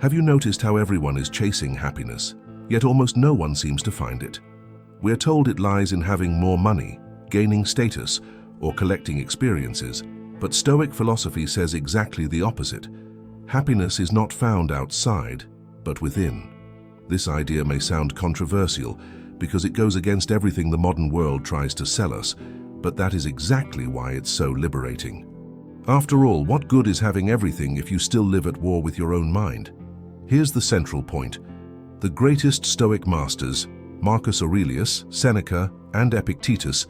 Have you noticed how everyone is chasing happiness, yet almost no one seems to find it? We're told it lies in having more money, gaining status, or collecting experiences, but Stoic philosophy says exactly the opposite. Happiness is not found outside, but within. This idea may sound controversial because it goes against everything the modern world tries to sell us, but that is exactly why it's so liberating. After all, what good is having everything if you still live at war with your own mind? Here's the central point. The greatest Stoic masters, Marcus Aurelius, Seneca, and Epictetus,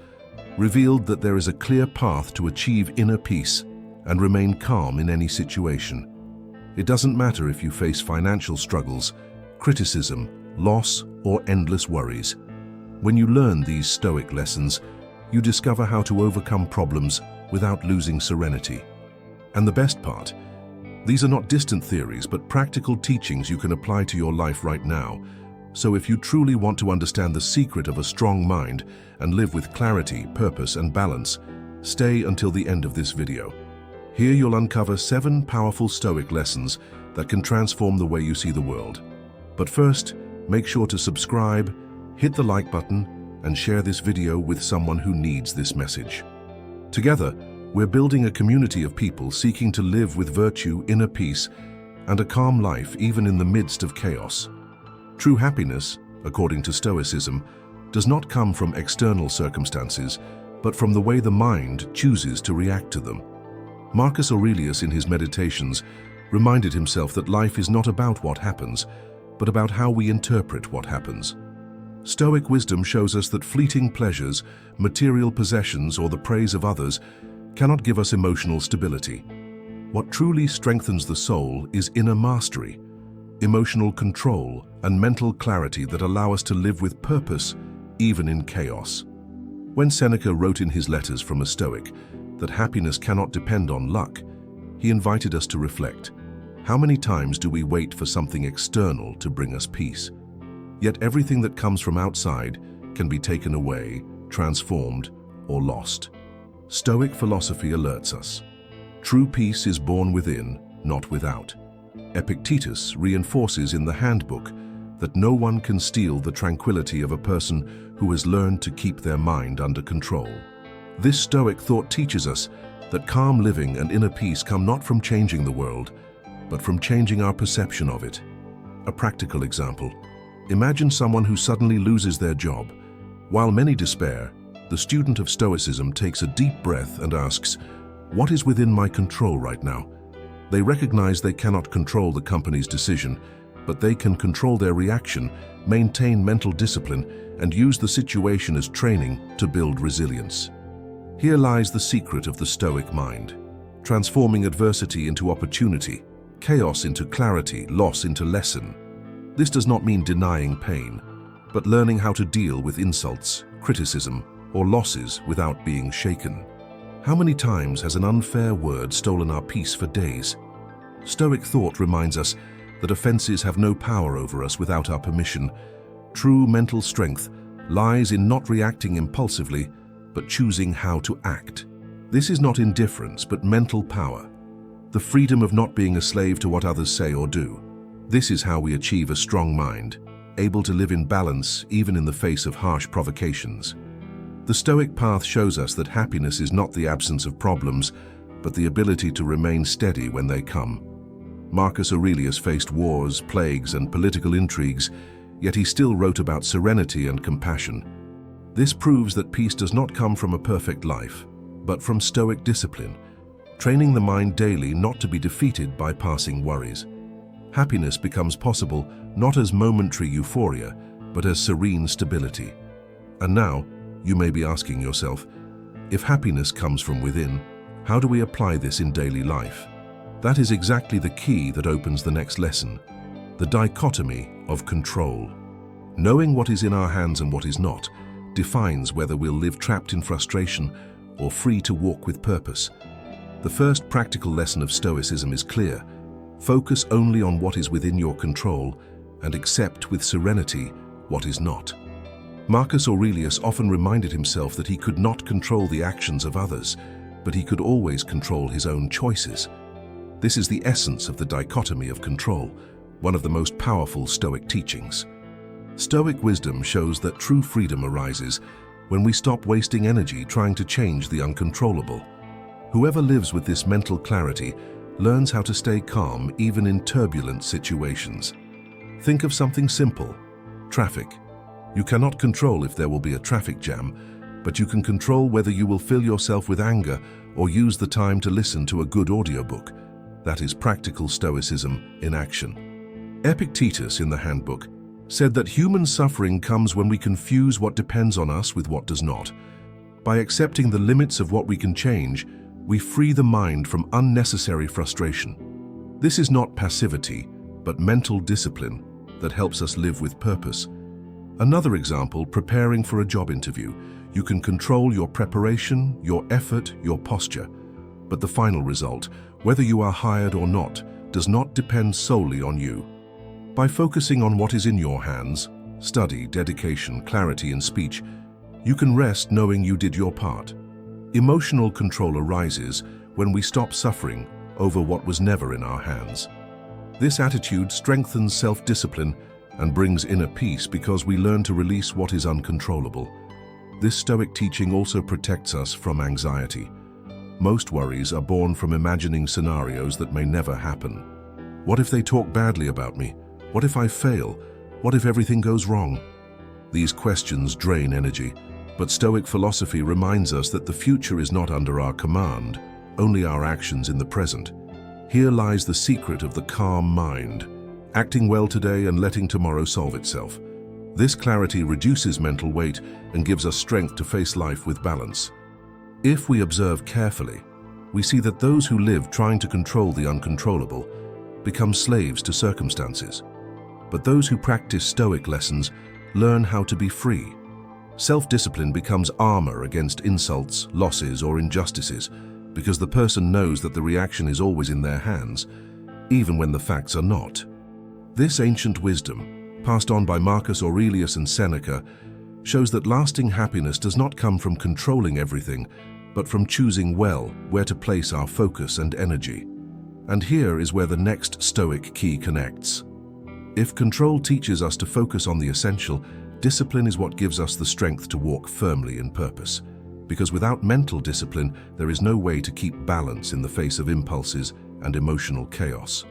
revealed that there is a clear path to achieve inner peace and remain calm in any situation. It doesn't matter if you face financial struggles, criticism, loss, or endless worries. When you learn these Stoic lessons, you discover how to overcome problems without losing serenity. And the best part, these are not distant theories, but practical teachings you can apply to your life right now. So if you truly want to understand the secret of a strong mind and live with clarity, purpose, and balance, stay until the end of this video. Here you'll uncover 7 powerful Stoic lessons that can transform the way you see the world. But first, make sure to subscribe, hit the like button, and share this video with someone who needs this message. Together, we're building a community of people seeking to live with virtue, inner peace, and a calm life even in the midst of chaos. True happiness, according to Stoicism, does not come from external circumstances, but from the way the mind chooses to react to them. Marcus Aurelius, in his Meditations, reminded himself that life is not about what happens, but about how we interpret what happens. Stoic wisdom shows us that fleeting pleasures, material possessions, or the praise of others cannot give us emotional stability. What truly strengthens the soul is inner mastery, emotional control, and mental clarity that allow us to live with purpose, even in chaos. When Seneca wrote in his Letters from a Stoic that happiness cannot depend on luck, he invited us to reflect. How many times do we wait for something external to bring us peace? Yet everything that comes from outside can be taken away, transformed, or lost. Stoic philosophy alerts us. True peace is born within, not without. Epictetus reinforces in the Handbook that no one can steal the tranquility of a person who has learned to keep their mind under control. This Stoic thought teaches us that calm living and inner peace come not from changing the world, but from changing our perception of it. A practical example. Imagine someone who suddenly loses their job. While many despair, the student of Stoicism takes a deep breath and asks, "What is within my control right now?" They recognize they cannot control the company's decision, but they can control their reaction, maintain mental discipline, and use the situation as training to build resilience. Here lies the secret of the Stoic mind, transforming adversity into opportunity, chaos into clarity, loss into lesson. This does not mean denying pain, but learning how to deal with insults, criticism, or losses without being shaken. How many times has an unfair word stolen our peace for days? Stoic thought reminds us that offenses have no power over us without our permission. True mental strength lies in not reacting impulsively, but choosing how to act. This is not indifference, but mental power. The freedom of not being a slave to what others say or do. This is how we achieve a strong mind, able to live in balance even in the face of harsh provocations. The Stoic path shows us that happiness is not the absence of problems, but the ability to remain steady when they come. Marcus Aurelius faced wars, plagues, and political intrigues, yet he still wrote about serenity and compassion. This proves that peace does not come from a perfect life, but from Stoic discipline, training the mind daily not to be defeated by passing worries. Happiness becomes possible not as momentary euphoria, but as serene stability. And now, you may be asking yourself, if happiness comes from within, how do we apply this in daily life? That is exactly the key that opens the next lesson, the dichotomy of control. Knowing what is in our hands and what is not defines whether we'll live trapped in frustration or free to walk with purpose. The first practical lesson of Stoicism is clear. Focus only on what is within your control and accept with serenity what is not. Marcus Aurelius often reminded himself that he could not control the actions of others, but he could always control his own choices. This is the essence of the dichotomy of control. one of the most powerful Stoic teachings. Stoic wisdom shows that true freedom arises when we stop wasting energy trying to change the uncontrollable. Whoever lives with this mental clarity learns how to stay calm even in turbulent situations. Think of something simple: traffic. You cannot control if there will be a traffic jam, but you can control whether you will fill yourself with anger or use the time to listen to a good audiobook. That is practical Stoicism in action. Epictetus, in the Handbook, said that human suffering comes when we confuse what depends on us with what does not. By accepting the limits of what we can change, we free the mind from unnecessary frustration. This is not passivity, but mental discipline that helps us live with purpose. Another example: preparing for a job interview. You can control your preparation, your effort, your posture. But the final result, whether you are hired or not, does not depend solely on you. By focusing on what is in your hands, study, dedication, clarity in speech, you can rest knowing you did your part. Emotional control arises when we stop suffering over what was never in our hands. This attitude strengthens self-discipline and brings inner peace because we learn to release what is uncontrollable. This Stoic teaching also protects us from anxiety. Most worries are born from imagining scenarios that may never happen. What if they talk badly about me? What if I fail? What if everything goes wrong? These questions drain energy, but Stoic philosophy reminds us that the future is not under our command, only our actions in the present. Here lies the secret of the calm mind, acting well today and letting tomorrow solve itself. This clarity reduces mental weight and gives us strength to face life with balance. If we observe carefully, we see that those who live trying to control the uncontrollable become slaves to circumstances. But those who practice Stoic lessons learn how to be free. Self-discipline becomes armor against insults, losses, or injustices, because the person knows that the reaction is always in their hands, even when the facts are not. This ancient wisdom, passed on by Marcus Aurelius and Seneca, shows that lasting happiness does not come from controlling everything, but from choosing well where to place our focus and energy. And here is where the next Stoic key connects. If control teaches us to focus on the essential, discipline is what gives us the strength to walk firmly in purpose. Because without mental discipline, there is no way to keep balance in the face of impulses and emotional chaos.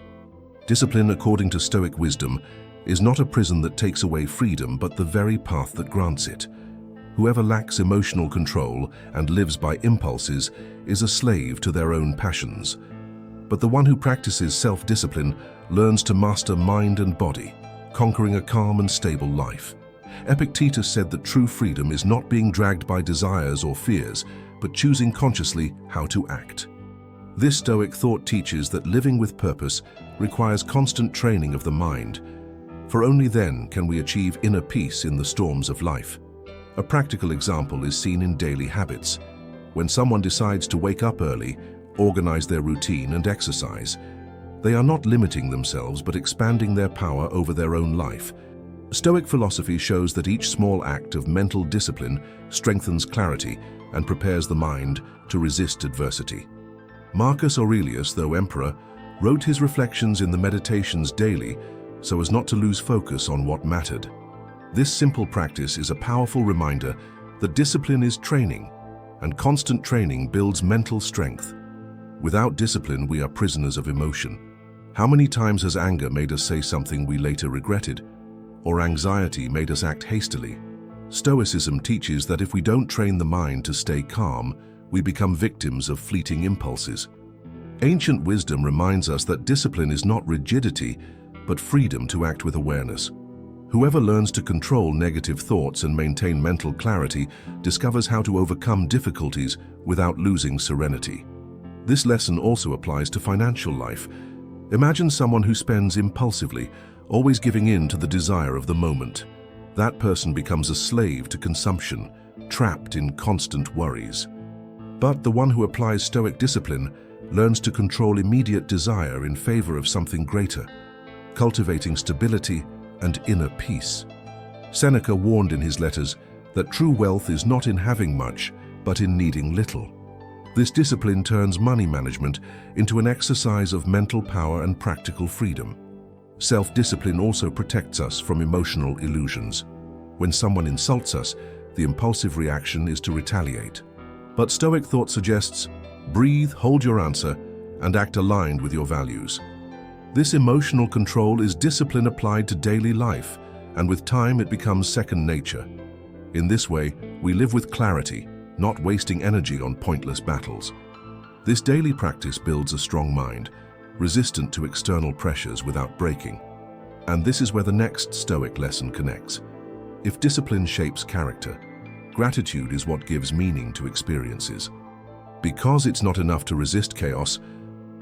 Discipline, according to Stoic wisdom, is not a prison that takes away freedom, but the very path that grants it. Whoever lacks emotional control and lives by impulses is a slave to their own passions. But the one who practices self-discipline learns to master mind and body, conquering a calm and stable life. Epictetus said that true freedom is not being dragged by desires or fears, but choosing consciously how to act. This Stoic thought teaches that living with purpose requires constant training of the mind, for only then can we achieve inner peace in the storms of life. A practical example is seen in daily habits. When someone decides to wake up early, organize their routine, and exercise, they are not limiting themselves but expanding their power over their own life. Stoic philosophy shows that each small act of mental discipline strengthens clarity and prepares the mind to resist adversity. Marcus Aurelius, though emperor, wrote his reflections in the Meditations daily so as not to lose focus on what mattered. This simple practice is a powerful reminder that discipline is training, and constant training builds mental strength. Without discipline, we are prisoners of emotion. How many times has anger made us say something we later regretted, or anxiety made us act hastily? Stoicism teaches that if we don't train the mind to stay calm, we become victims of fleeting impulses. Ancient wisdom reminds us that discipline is not rigidity, but freedom to act with awareness. Whoever learns to control negative thoughts and maintain mental clarity discovers how to overcome difficulties without losing serenity. This lesson also applies to financial life. Imagine someone who spends impulsively, always giving in to the desire of the moment. That person becomes a slave to consumption, trapped in constant worries. But the one who applies Stoic discipline learns to control immediate desire in favor of something greater, cultivating stability and inner peace. Seneca warned in his letters that true wealth is not in having much, but in needing little. This discipline turns money management into an exercise of mental power and practical freedom. Self-discipline also protects us from emotional illusions. When someone insults us, the impulsive reaction is to retaliate. But Stoic thought suggests, breathe, hold your answer, and act aligned with your values. This emotional control is discipline applied to daily life, and with time it becomes second nature. In this way, we live with clarity, not wasting energy on pointless battles. This daily practice builds a strong mind, resistant to external pressures without breaking. And this is where the next Stoic lesson connects. If discipline shapes character, gratitude is what gives meaning to experiences. Because it's not enough to resist chaos,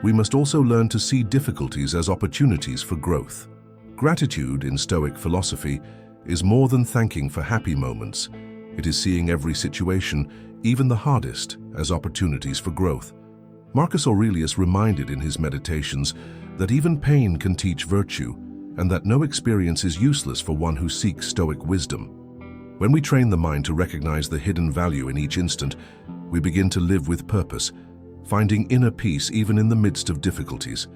we must also learn to see difficulties as opportunities for growth. Gratitude in Stoic philosophy is more than thanking for happy moments. It is seeing every situation, even the hardest, as opportunities for growth. Marcus Aurelius reminded in his meditations that even pain can teach virtue, and that no experience is useless for one who seeks Stoic wisdom. When we train the mind to recognize the hidden value in each instant, we begin to live with purpose, finding inner peace even in the midst of difficulties.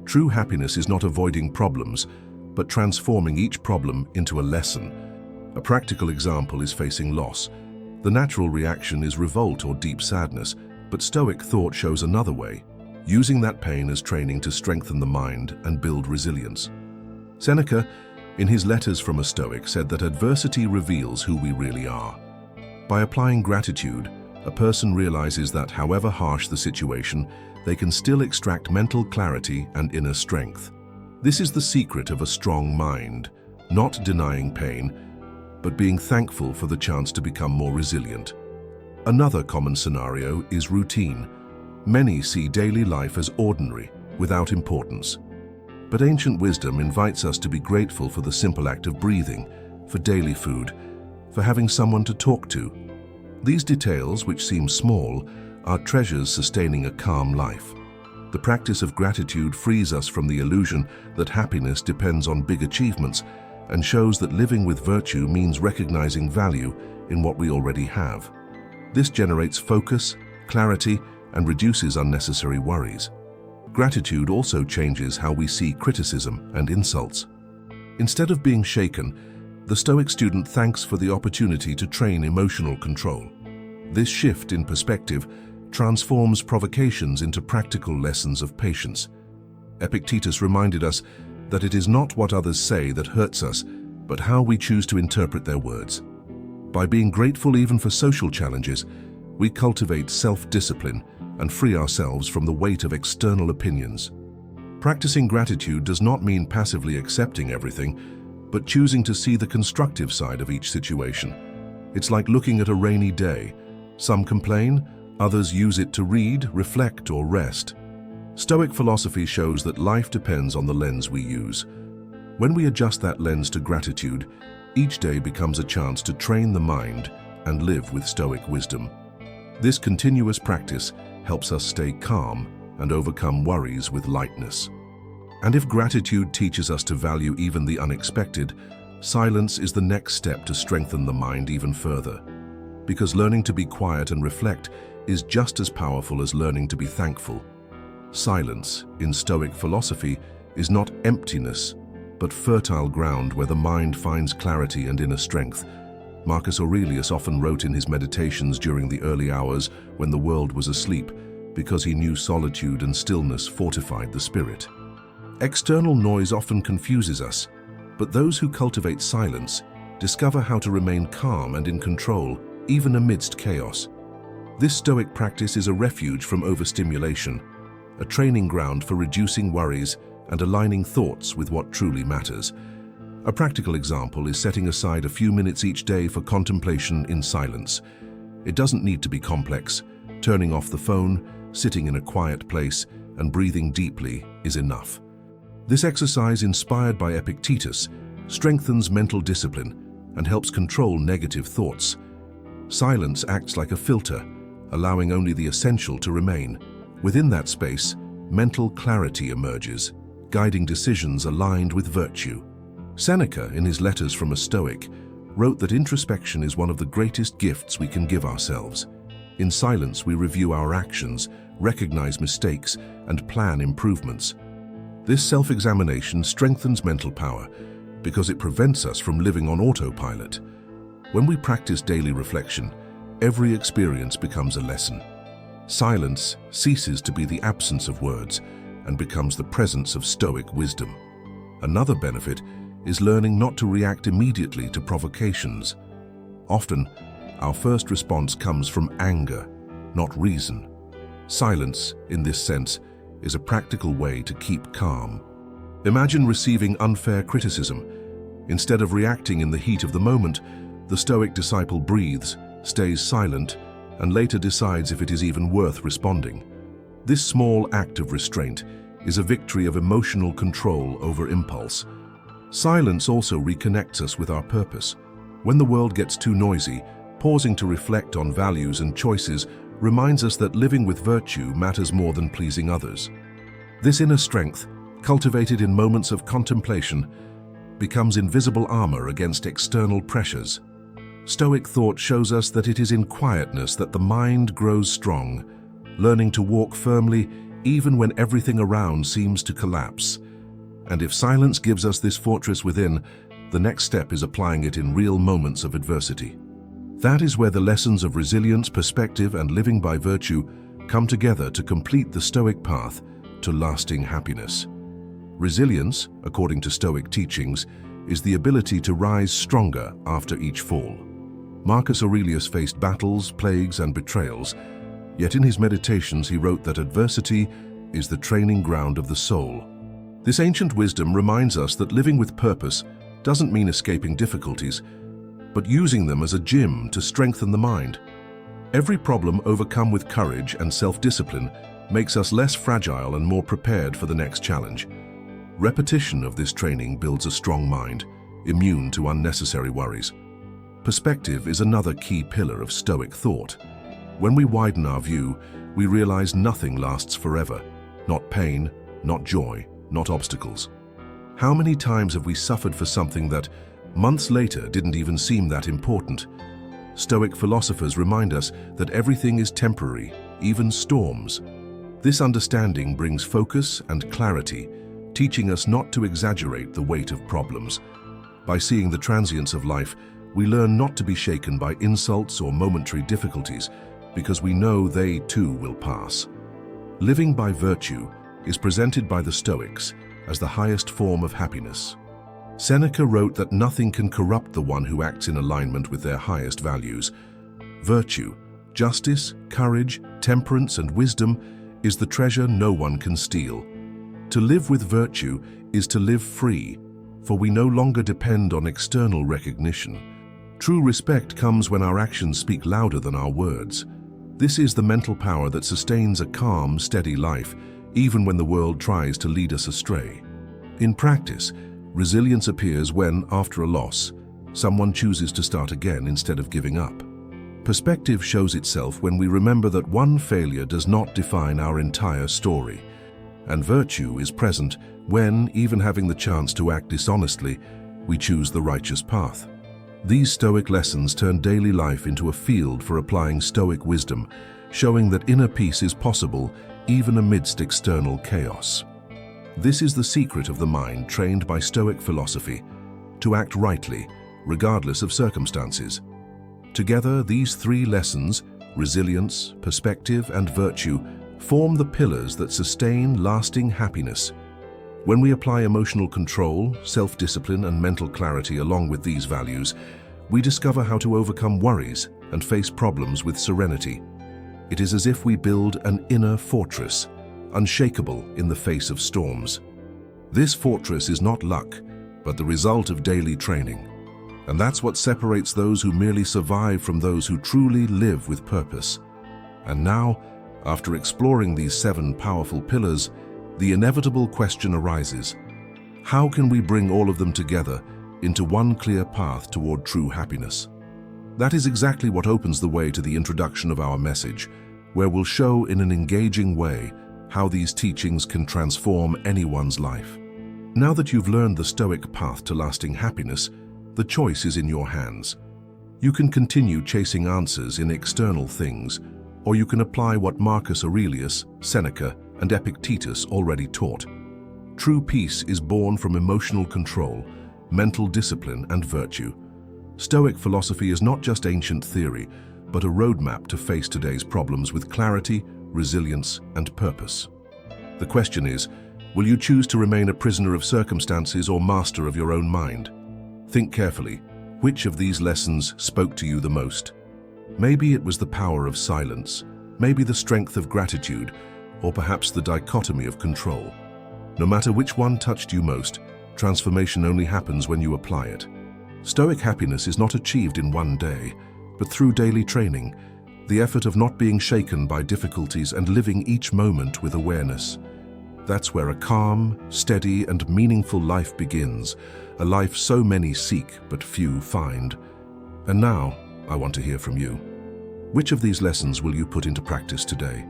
True happiness is not avoiding problems, but transforming each problem into a lesson. A practical example is facing loss. The natural reaction is revolt or deep sadness, but Stoic thought shows another way, using that pain as training to strengthen the mind and build resilience. Seneca, in his Letters from a Stoic, said that adversity reveals who we really are. By applying gratitude, a person realizes that however harsh the situation, they can still extract mental clarity and inner strength. This is the secret of a strong mind, not denying pain, but being thankful for the chance to become more resilient. Another common scenario is routine. Many see daily life as ordinary, without importance. But ancient wisdom invites us to be grateful for the simple act of breathing, for daily food, for having someone to talk to. These details, which seem small, are treasures sustaining a calm life. The practice of gratitude frees us from the illusion that happiness depends on big achievements and shows that living with virtue means recognizing value in what we already have. This generates focus, clarity, and reduces unnecessary worries. Gratitude also changes how we see criticism and insults. Instead of being shaken, the Stoic student thanks for the opportunity to train emotional control. This shift in perspective transforms provocations into practical lessons of patience. Epictetus reminded us that it is not what others say that hurts us, but how we choose to interpret their words. By being grateful even for social challenges, we cultivate self-discipline and free ourselves from the weight of external opinions. Practicing gratitude does not mean passively accepting everything, but choosing to see the constructive side of each situation. It's like looking at a rainy day. Some complain, others use it to read, reflect, or rest. Stoic philosophy shows that life depends on the lens we use. When we adjust that lens to gratitude, each day becomes a chance to train the mind and live with Stoic wisdom. This continuous practice helps us stay calm and overcome worries with lightness. And if gratitude teaches us to value even the unexpected, silence is the next step to strengthen the mind even further. Because learning to be quiet and reflect is just as powerful as learning to be thankful. Silence, in Stoic philosophy, is not emptiness, but fertile ground where the mind finds clarity and inner strength. Marcus Aurelius often wrote in his meditations during the early hours when the world was asleep, because he knew solitude and stillness fortified the spirit. External noise often confuses us, but those who cultivate silence discover how to remain calm and in control, even amidst chaos. This Stoic practice is a refuge from overstimulation, a training ground for reducing worries and aligning thoughts with what truly matters. A practical example is setting aside a few minutes each day for contemplation in silence. It doesn't need to be complex. Turning off the phone, sitting in a quiet place, and breathing deeply is enough. This exercise, inspired by Epictetus, strengthens mental discipline and helps control negative thoughts. Silence acts like a filter, allowing only the essential to remain. Within that space, mental clarity emerges, guiding decisions aligned with virtue. Seneca, in his Letters from a Stoic, wrote that introspection is one of the greatest gifts we can give ourselves. In silence, we review our actions, recognize mistakes, and plan improvements. This self-examination strengthens mental power because it prevents us from living on autopilot. When we practice daily reflection, every experience becomes a lesson. Silence ceases to be the absence of words and becomes the presence of Stoic wisdom. Another benefit is learning not to react immediately to provocations. Often, our first response comes from anger, not reason. Silence, in this sense, is a practical way to keep calm. Imagine receiving unfair criticism. Instead of reacting in the heat of the moment, the Stoic disciple breathes, stays silent, and later decides if it is even worth responding. This small act of restraint is a victory of emotional control over impulse. Silence also reconnects us with our purpose. When the world gets too noisy, pausing to reflect on values and choices reminds us that living with virtue matters more than pleasing others. This inner strength, cultivated in moments of contemplation, becomes invisible armor against external pressures. Stoic thought shows us that it is in quietness that the mind grows strong, learning to walk firmly even when everything around seems to collapse. And if silence gives us this fortress within, the next step is applying it in real moments of adversity. That is where the lessons of resilience, perspective, and living by virtue come together to complete the Stoic path to lasting happiness. Resilience, according to Stoic teachings, is the ability to rise stronger after each fall. Marcus Aurelius faced battles, plagues, and betrayals, yet in his meditations he wrote that adversity is the training ground of the soul. This ancient wisdom reminds us that living with purpose doesn't mean escaping difficulties, but using them as a gym to strengthen the mind. Every problem overcome with courage and self-discipline makes us less fragile and more prepared for the next challenge. Repetition of this training builds a strong mind, immune to unnecessary worries. Perspective is another key pillar of Stoic thought. When we widen our view, we realize nothing lasts forever. Not pain, not joy, not obstacles. How many times have we suffered for something that, months later, didn't even seem that important? Stoic philosophers remind us that everything is temporary, even storms. This understanding brings focus and clarity, teaching us not to exaggerate the weight of problems. By seeing the transience of life, we learn not to be shaken by insults or momentary difficulties, because we know they too will pass. Living by virtue is presented by the Stoics as the highest form of happiness. Seneca wrote that nothing can corrupt the one who acts in alignment with their highest values. Virtue, justice, courage, temperance, and wisdom is the treasure no one can steal. To live with virtue is to live free, for we no longer depend on external recognition. True respect comes when our actions speak louder than our words. This is the mental power that sustains a calm, steady life, even when the world tries to lead us astray. In practice, resilience appears when, after a loss, someone chooses to start again instead of giving up. Perspective shows itself when we remember that one failure does not define our entire story. And virtue is present when, even having the chance to act dishonestly, we choose the righteous path. These Stoic lessons turn daily life into a field for applying Stoic wisdom, showing that inner peace is possible even amidst external chaos. This is the secret of the mind trained by Stoic philosophy, to act rightly, regardless of circumstances. Together, these three lessons, resilience, perspective, and virtue, form the pillars that sustain lasting happiness. When we apply emotional control, self-discipline, and mental clarity along with these values, we discover how to overcome worries and face problems with serenity. It is as if we build an inner fortress, unshakable in the face of storms. This fortress is not luck, but the result of daily training. And that's what separates those who merely survive from those who truly live with purpose. And now, after exploring these 7 powerful pillars, the inevitable question arises: how can we bring all of them together into one clear path toward true happiness? That is exactly what opens the way to the introduction of our message, where we'll show in an engaging way how these teachings can transform anyone's life. Now that you've learned the Stoic path to lasting happiness, the choice is in your hands. You can continue chasing answers in external things, or you can apply what Marcus Aurelius, Seneca, and Epictetus already taught. True peace is born from emotional control, mental discipline, and virtue. Stoic philosophy is not just ancient theory, but a roadmap to face today's problems with clarity, resilience, and purpose. The question is, will you choose to remain a prisoner of circumstances or master of your own mind? Think carefully. Which of these lessons spoke to you the most? Maybe it was the power of silence, maybe the strength of gratitude, or perhaps the dichotomy of control. No matter which one touched you most, transformation only happens when you apply it. Stoic happiness is not achieved in one day, but through daily training, the effort of not being shaken by difficulties and living each moment with awareness. That's where a calm, steady, and meaningful life begins, a life so many seek but few find. And now, I want to hear from you. Which of these lessons will you put into practice today?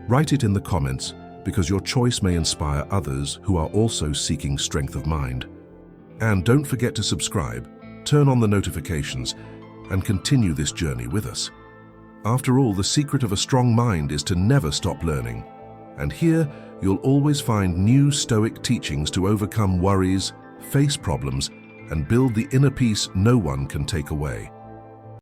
Write it in the comments, because your choice may inspire others who are also seeking strength of mind. And don't forget to subscribe, turn on the notifications, and continue this journey with us. After all, the secret of a strong mind is to never stop learning. And here, you'll always find new Stoic teachings to overcome worries, face problems, and build the inner peace no one can take away.